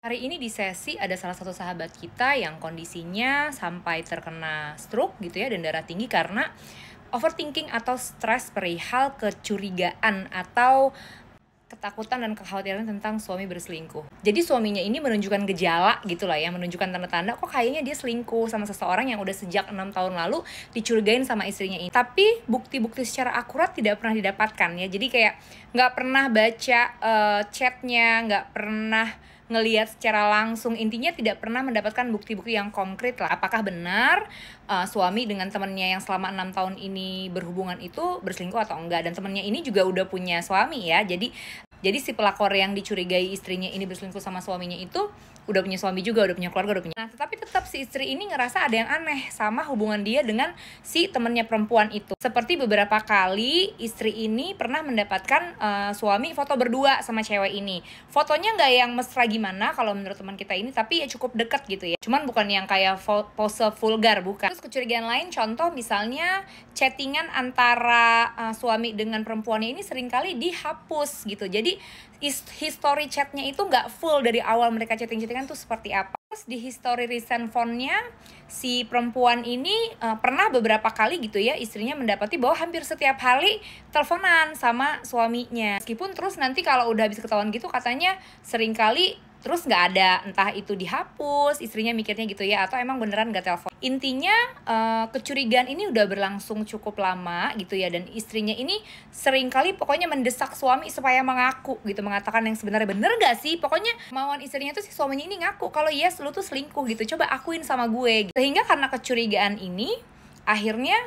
Hari ini di sesi ada salah satu sahabat kita yang kondisinya sampai terkena stroke gitu ya, dan darah tinggi karena overthinking atau stres perihal kecurigaan atau ketakutan dan kekhawatiran tentang suami berselingkuh. Jadi suaminya ini menunjukkan gejala gitu lah ya, menunjukkan tanda-tanda kok kayaknya dia selingkuh sama seseorang yang udah sejak 6 tahun lalu dicurigain sama istrinya ini. Tapi bukti-bukti secara akurat tidak pernah didapatkan ya. Jadi kayak nggak pernah baca chatnya, nggak pernah ngelihat secara langsung, intinya tidak pernah mendapatkan bukti-bukti yang konkret lah. Apakah benar suami dengan temennya yang selama 6 tahun ini berhubungan itu berselingkuh atau enggak? Dan temennya ini juga udah punya suami ya. Jadi si pelakor yang dicurigai istrinya ini berselingkuh sama suaminya itu udah punya suami juga, udah punya keluarga, udah punya. Nah, tetapi tetap si istri ini ngerasa ada yang aneh sama hubungan dia dengan si temennya perempuan itu. Seperti beberapa kali istri ini pernah mendapatkan suami foto berdua sama cewek ini. Fotonya nggak yang mesra gimana kalau menurut teman kita ini, tapi ya cukup deket gitu ya. Cuman bukan yang kayak pose vulgar, bukan. Terus kecurigaan lain, contoh misalnya chattingan antara suami dengan perempuannya ini seringkali dihapus gitu. Jadi history chatnya itu nggak full dari awal mereka chatting-chattingan tuh seperti apa. Terus di history recent phone-nya si perempuan ini pernah beberapa kali gitu ya istrinya mendapati bahwa hampir setiap hari teleponan sama suaminya. Meskipun terus nanti kalau udah habis ketahuan gitu katanya seringkali terus nggak ada, entah itu dihapus, istrinya mikirnya gitu ya, atau emang beneran nggak telepon. Intinya kecurigaan ini udah berlangsung cukup lama gitu ya, dan istrinya ini seringkali pokoknya mendesak suami supaya mengaku gitu, mengatakan yang sebenarnya. Bener gak sih? Pokoknya kemauan istrinya tuh si suaminya ini ngaku kalau yes lu tuh selingkuh gitu, coba akuin sama gue gitu. Sehingga karena kecurigaan ini akhirnya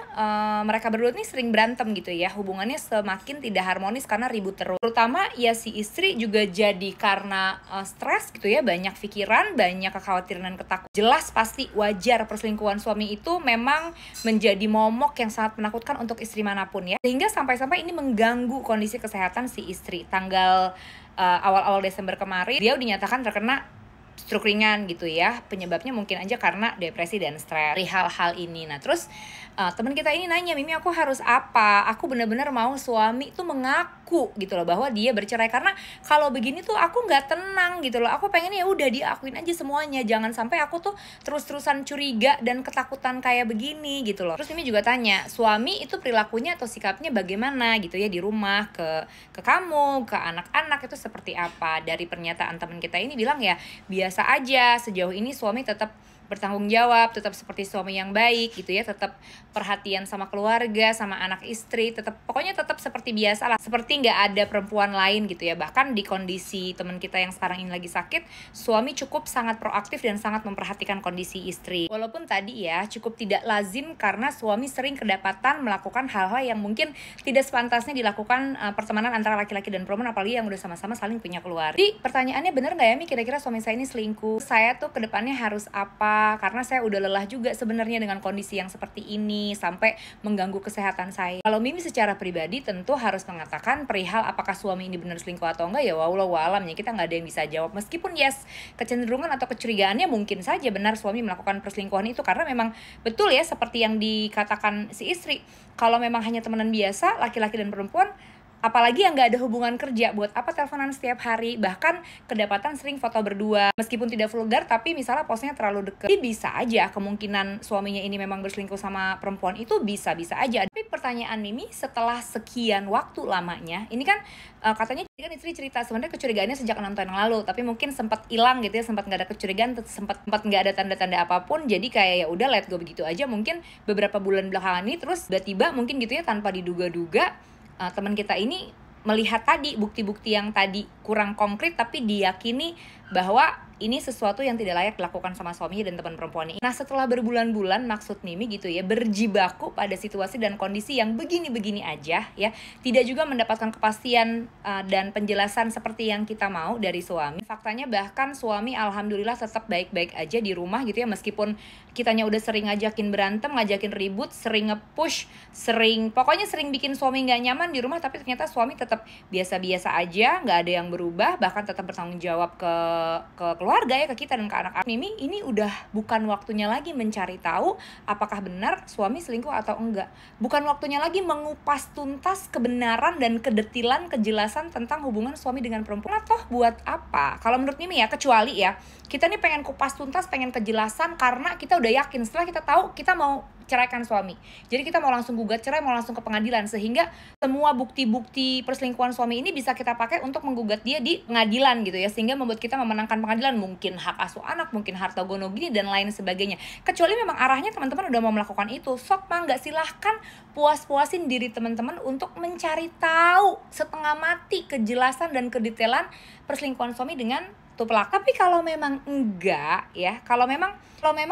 mereka berdua nih sering berantem gitu ya, hubungannya semakin tidak harmonis karena ribut terus. Terutama ya si istri juga jadi karena stres gitu ya, banyak pikiran, banyak kekhawatiran dan ketakutan. Jelas pasti wajar perselingkuhan suami itu memang menjadi momok yang sangat menakutkan untuk istri manapun ya. Sehingga sampai-sampai ini mengganggu kondisi kesehatan si istri. Tanggal awal-awal Desember kemarin dia dinyatakan terkena stroke ringan gitu ya, penyebabnya mungkin aja karena depresi dan stres dari hal-hal ini. Nah terus teman kita ini nanya, Mimi aku harus apa? Aku benar-benar mau suami tuh mengaku gitu loh bahwa dia bercerai, karena kalau begini tuh aku nggak tenang gitu loh. Aku pengen ya udah diakuin aja semuanya, jangan sampai aku tuh terus-terusan curiga dan ketakutan kayak begini gitu loh. Terus Mimi juga tanya, suami itu perilakunya atau sikapnya bagaimana gitu ya di rumah ke kamu, ke anak-anak itu seperti apa? Dari pernyataan teman kita ini bilang ya biasa aja, sejauh ini suami tetap bertanggung jawab, tetap seperti suami yang baik gitu ya, tetap perhatian sama keluarga, sama anak istri, pokoknya tetap seperti biasa lah, seperti nggak ada perempuan lain gitu ya. Bahkan di kondisi teman kita yang sekarang ini lagi sakit, suami cukup sangat proaktif dan sangat memperhatikan kondisi istri. Walaupun tadi ya cukup tidak lazim karena suami sering kedapatan melakukan hal-hal yang mungkin tidak sepantasnya dilakukan pertemanan antara laki-laki dan perempuan, apalagi yang udah sama-sama saling punya keluarga. Jadi pertanyaannya, bener nggak ya Mi kira-kira suami saya ini selingkuh? Saya tuh kedepannya harus apa? Karena saya udah lelah juga sebenarnya dengan kondisi yang seperti ini sampai mengganggu kesehatan saya. Kalau Mimi secara pribadi tentu harus mengatakan perihal apakah suami ini benar selingkuh atau enggak ya wallahu alam ya, kita nggak ada yang bisa jawab. Meskipun yes, kecenderungan atau kecurigaannya mungkin saja benar suami melakukan perselingkuhan itu, karena memang betul ya seperti yang dikatakan si istri, kalau memang hanya temenan biasa laki-laki dan perempuan, apalagi yang nggak ada hubungan kerja, buat apa teleponan setiap hari? Bahkan kedapatan sering foto berdua, meskipun tidak vulgar, tapi misalnya posnya terlalu deket. Jadi bisa aja kemungkinan suaminya ini memang berselingkuh sama perempuan itu bisa-bisa aja. Tapi pertanyaan Mimi, setelah sekian waktu lamanya, ini kan katanya kan istri cerita sebenarnya kecurigaannya sejak 6 tahun yang lalu, tapi mungkin sempat hilang gitu ya, sempat nggak ada kecurigaan, sempat nggak ada tanda-tanda apapun. Jadi kayak ya udah let go begitu aja. Mungkin beberapa bulan belakangan ini terus tiba-tiba mungkin gitu ya tanpa diduga-duga teman kita ini melihat tadi bukti-bukti yang tadi kurang konkret, tapi diyakini bahwa ini sesuatu yang tidak layak dilakukan sama suaminya dan teman perempuannya. Nah setelah berbulan-bulan, maksud Mimi gitu ya, berjibaku pada situasi dan kondisi yang begini-begini aja ya, tidak juga mendapatkan kepastian dan penjelasan seperti yang kita mau dari suami. Faktanya bahkan suami alhamdulillah tetap baik-baik aja di rumah gitu ya, meskipun kitanya udah sering ngajakin berantem, ngajakin ribut, sering nge-push, pokoknya sering bikin suami nggak nyaman di rumah, tapi ternyata suami tetap biasa-biasa aja, nggak ada yang berubah, bahkan tetap bertanggung jawab ke keluarga ya, ke kita dan ke anak-anak. Mimi, ini udah bukan waktunya lagi mencari tahu apakah benar suami selingkuh atau enggak. Bukan waktunya lagi mengupas tuntas kebenaran dan kedetilan, kejelasan tentang hubungan suami dengan perempuan. Toh buat apa? Kalau menurut Mimi ya, kecuali ya kita nih pengen kupas tuntas, pengen kejelasan karena kita udah yakin setelah kita tahu kita mau ceraikan suami. Jadi kita mau langsung gugat cerai, mau langsung ke pengadilan, sehingga semua bukti-bukti perselingkuhan suami ini bisa kita pakai untuk menggugat dia di pengadilan gitu ya, sehingga membuat kita memenangkan pengadilan, mungkin hak asuh anak, mungkin harta gono gini dan lain sebagainya. Kecuali memang arahnya teman-teman udah mau melakukan itu, sok mangga, silahkan puas-puasin diri teman-teman untuk mencari tahu setengah mati kejelasan dan kedetailan perselingkuhan suami dengan tuplak. Tapi kalau memang enggak ya, kalau memang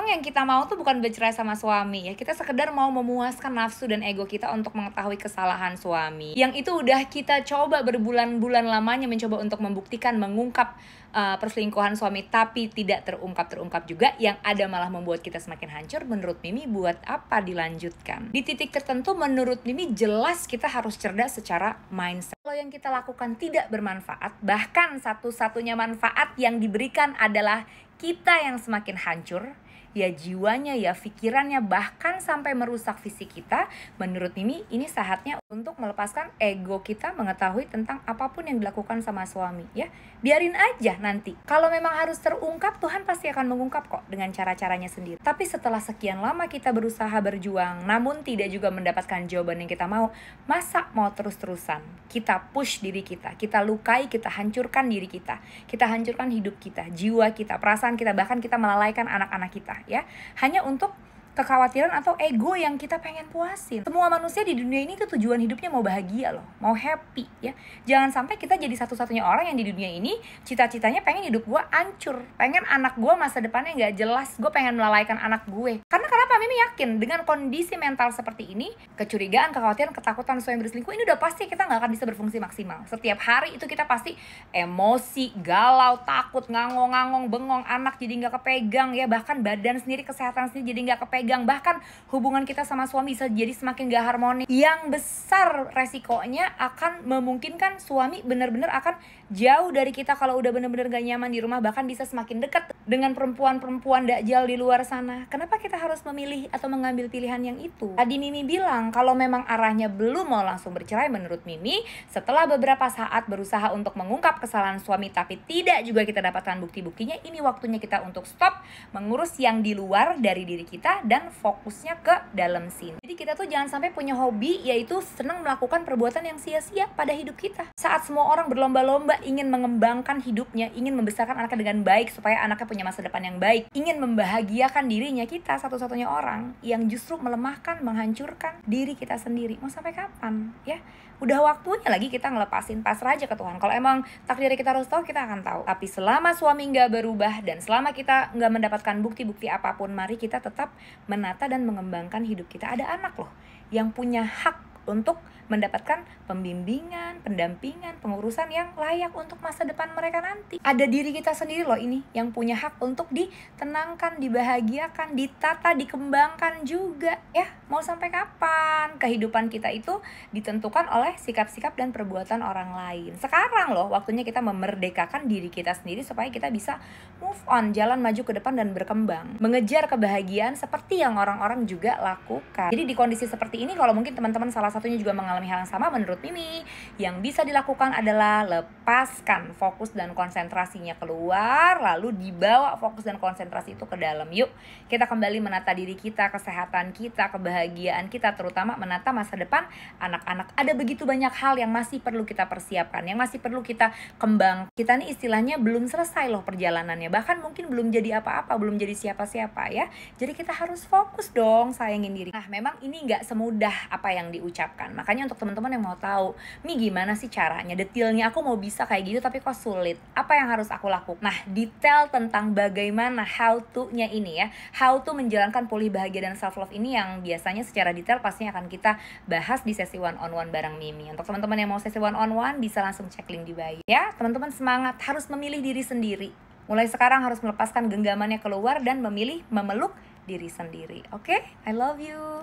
yang kita mau tuh bukan bercerai sama suami ya, kita sekedar mau memuaskan nafsu dan ego kita untuk mengetahui kesalahan suami, yang itu udah kita coba berbulan-bulan lamanya mencoba untuk membuktikan, mengungkap perselingkuhan suami, tapi tidak terungkap juga, yang ada malah membuat kita semakin hancur. Menurut Mimi, buat apa dilanjutkan? Di titik tertentu menurut Mimi jelas kita harus cerdas secara mindset. Kalau yang kita lakukan tidak bermanfaat, bahkan satu-satunya manfaat yang diberikan adalah kita yang semakin hancur, ya jiwanya, ya pikirannya, bahkan sampai merusak fisik kita. Menurut Mimi, ini saatnya untuk melepaskan ego kita mengetahui tentang apapun yang dilakukan sama suami ya. Biarin aja nanti. Kalau memang harus terungkap, Tuhan pasti akan mengungkap kok dengan cara-caranya sendiri. Tapi setelah sekian lama kita berusaha berjuang, namun tidak juga mendapatkan jawaban yang kita mau, masa mau terus-terusan kita push diri kita lukai, kita hancurkan diri kita hancurkan hidup kita, jiwa kita, perasaan kita, bahkan kita melalaikan anak-anak kita ya, hanya untuk kekhawatiran atau ego yang kita pengen puasin. Semua manusia di dunia ini tuh tujuan hidupnya mau bahagia loh, mau happy ya. Jangan sampai kita jadi satu-satunya orang yang di dunia ini cita-citanya pengen hidup gue hancur, pengen anak gue masa depannya gak jelas, gue pengen melalaikan anak gue. Karena kenapa? Mimi yakin dengan kondisi mental seperti ini, kecurigaan, kekhawatiran, ketakutan suami berselingkuh ini udah pasti kita gak akan bisa berfungsi maksimal. Setiap hari itu kita pasti emosi, galau, takut, ngangong-ngangong, bengong, anak jadi gak kepegang ya, bahkan badan sendiri, kesehatan sendiri jadi gak kepegang, bahkan hubungan kita sama suami bisa jadi semakin gak harmonis. Yang besar resikonya akan memungkinkan suami benar-benar akan jauh dari kita kalau udah benar-benar gak nyaman di rumah, bahkan bisa semakin dekat dengan perempuan-perempuan dakjal di luar sana. Kenapa kita harus memilih atau mengambil pilihan yang itu? Tadi Mimi bilang kalau memang arahnya belum mau langsung bercerai, menurut Mimi setelah beberapa saat berusaha untuk mengungkap kesalahan suami tapi tidak juga kita dapatkan bukti-buktinya, ini waktunya kita untuk stop mengurus yang di luar dari diri kita dan fokusnya ke dalam sini. Jadi kita tuh jangan sampai punya hobi yaitu senang melakukan perbuatan yang sia-sia pada hidup kita. Saat semua orang berlomba-lomba ingin mengembangkan hidupnya, ingin membesarkan anaknya dengan baik supaya anaknya punya masa depan yang baik, ingin membahagiakan dirinya, kita satu-satunya orang yang justru melemahkan, menghancurkan diri kita sendiri. Mau sampai kapan ya? Udah waktunya lagi kita ngelepasin, pasrah aja ke Tuhan. Kalau emang takdir kita harus tahu, kita akan tahu. Tapi selama suami nggak berubah dan selama kita nggak mendapatkan bukti-bukti apapun, mari kita tetap menata dan mengembangkan hidup kita. Ada anak loh yang punya hak untuk mendapatkan pembimbingan, pendampingan, pengurusan yang layak untuk masa depan mereka nanti. Ada diri kita sendiri loh ini yang punya hak untuk ditenangkan, dibahagiakan, ditata, dikembangkan juga ya. Mau sampai kapan kehidupan kita itu ditentukan oleh sikap-sikap dan perbuatan orang lain? Sekarang loh waktunya kita memerdekakan diri kita sendiri supaya kita bisa move on, jalan maju ke depan dan berkembang, mengejar kebahagiaan seperti yang orang-orang juga lakukan. Jadi di kondisi seperti ini, kalau mungkin teman-teman salah satunya juga mengalami hal yang sama, menurut Mimi yang bisa dilakukan adalah lepaskan fokus dan konsentrasinya keluar, lalu dibawa fokus dan konsentrasi itu ke dalam. Yuk kita kembali menata diri kita, kesehatan kita, kebahagiaan kita, terutama menata masa depan anak-anak. Ada begitu banyak hal yang masih perlu kita persiapkan, yang masih perlu kita kembang. Kita nih istilahnya belum selesai loh perjalanannya, bahkan mungkin belum jadi apa-apa, belum jadi siapa-siapa ya. Jadi kita harus fokus dong, sayangin diri. Nah memang ini gak semudah apa yang diucapkan. Makanya untuk teman-teman yang mau tahu, Mi gimana sih caranya, detailnya aku mau bisa kayak gitu tapi kok sulit, apa yang harus aku lakukan? Nah detail tentang bagaimana how to-nya ini ya, how to menjalankan pulih bahagia dan self love ini yang biasanya secara detail pastinya akan kita bahas di sesi one on one bareng Mimi. Untuk teman-teman yang mau sesi one on one bisa langsung cek link di bio ya. Teman-teman semangat, harus memilih diri sendiri. Mulai sekarang harus melepaskan genggamannya keluar dan memilih memeluk diri sendiri. Oke? I love you.